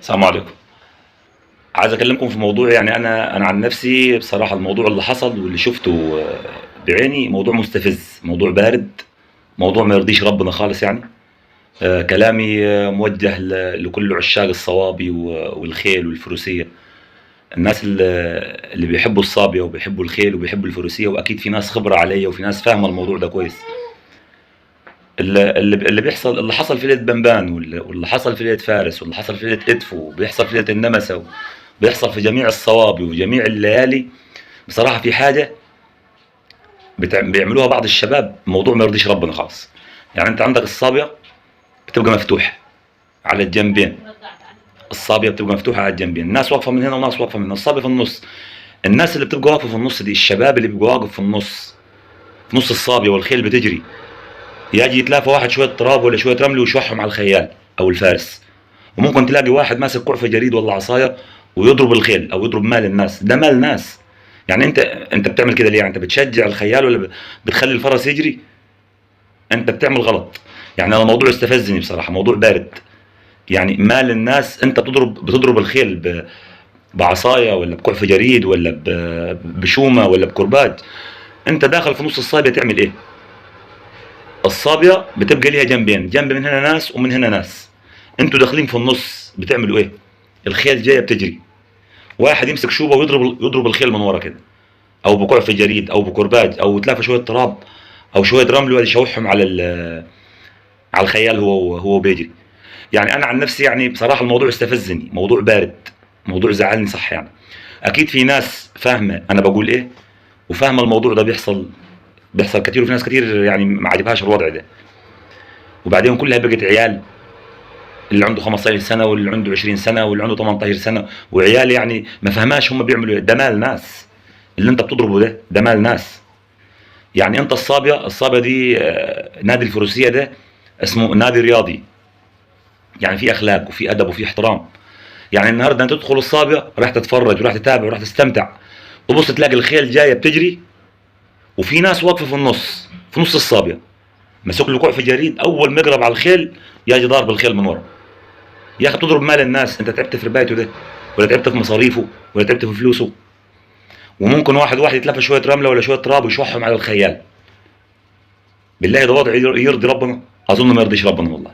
السلام عليكم. عايز اكلمكم في موضوع، يعني انا عن نفسي بصراحه الموضوع اللي حصل واللي شفته بعيني موضوع مستفز، موضوع بارد، موضوع ما يرضيش ربنا خالص يعني. كلامي موجه لكل عشاق الصوابي والخيل والفروسيه. الناس اللي بيحبوا الصابيه وبيحبوا الخيل وبيحبوا الفروسيه، واكيد في ناس خبره عليا وفي ناس فاهمه الموضوع ده كويس. اللي بيحصل، اللي حصل في ليله بنبان واللي حصل في ليله فارس واللي حصل في ليله ادفو وبيحصل في ليله النمسا، بيحصل في جميع الصوابي وجميع الليالي. بصراحه في حاجه بيعملوها بعض الشباب، موضوع ما يرضيش ربنا خالص. يعني انت عندك الصابيه بتبقى مفتوحه على الجنبين، الصابيه بتبقى مفتوحه على الجنبين، الناس واقفه من هنا وناس واقفه من هنا، الصابيه في النص. الناس اللي بتبقى واقفه في النص دي، الشباب اللي بيبقوا واقف في النص، في نص الصابيه والخيل بتجري، يجي يتلافى واحد شويه تراب ولا شويه رمل ويشوحهم على الخيال او الفارس. وممكن تلاقي واحد ماسك قرفه جريد ولا عصايه ويضرب الخيل او يضرب مال الناس، ده مال ناس. يعني انت بتعمل كده ليه؟ يعني انت بتشجع الخيال ولا بتخلي الفرس يجري؟ انت بتعمل غلط. يعني انا الموضوع استفزني بصراحه، موضوع بارد. يعني مال الناس، انت بتضرب الخيل بعصايه ولا بقرفه جريد ولا بشومه ولا بكرباج. انت داخل في نص الصابيه تعمل ايه؟ الصابيه بتبقى ليها جنبين، جنب من هنا ناس ومن هنا ناس. انتوا داخلين في النص بتعملوا ايه؟ الخيل جايه بتجري، واحد يمسك شوبه ويضرب الخيل من ورا كده، او بقرف جريد او بكرباج او تلاقي شويه تراب او شويه رمل ويشوحهم على الخيال هو بيجري. يعني انا عن نفسي يعني بصراحه الموضوع استفزني، موضوع بارد، موضوع زعلني صح يعني. اكيد في ناس فاهمه انا بقول ايه وفاهمه الموضوع ده بيحصل كتير، وفي ناس كتير يعني ما عجبهاش الوضع ده. وبعدين كلها بقت عيال، اللي عنده 15 سنه واللي عنده 20 سنه واللي عنده 18 سنه، وعيال يعني ما فهماش هم بيعملوا ايه. ده مال ناس اللي انت بتضربه ده مال ناس. يعني انت الصابيه دي، نادي الفروسيه ده اسمه نادي رياضي، يعني في اخلاق وفي ادب وفي احترام. يعني النهارده انت تدخل الصابيه راح تتفرج وراح تتابع وراح تستمتع، وبص تلاقي الخيل جايه بتجري وفي ناس واقفه في النص، في نص الصابيه مسك له كوع في جريد، اول ما يقرب على الخيل يجي ضارب الخيل من ورا. يا اخي بتضرب مال الناس، انت تعبت في ربايته ده ولا تعبت في مصاريفه ولا تعبت في فلوسه؟ وممكن واحد يتلفى شويه رمله ولا شويه تراب ويشوحهم على الخيال. بالله ده وضع يرضي ربنا؟ اظن ما يرضيش ربنا والله.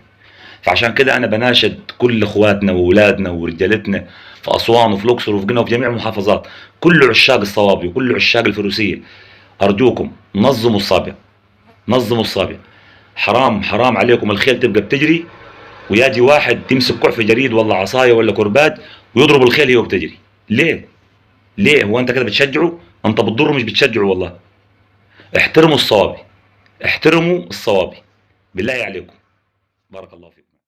فعشان كده انا بناشد كل اخواتنا واولادنا ورجالتنا في اسوان وفي الاقصر وفي قنا وفي جميع المحافظات، كل عشاق الصوابي وكل عشاق الفروسيه، ارجوكم نظموا الصابيه، نظموا الصابيه. حرام عليكم الخيل تبقى بتجري ويجي واحد تمسك كعف جريد ولا عصايه ولا كربات ويضرب الخيل هي وبتجري. ليه؟ ليه؟ هو انت كده بتشجعه؟ انت بتضره مش بتشجعه والله. احترموا الصوابي، احترموا الصوابي بالله عليكم. بارك الله فيكم.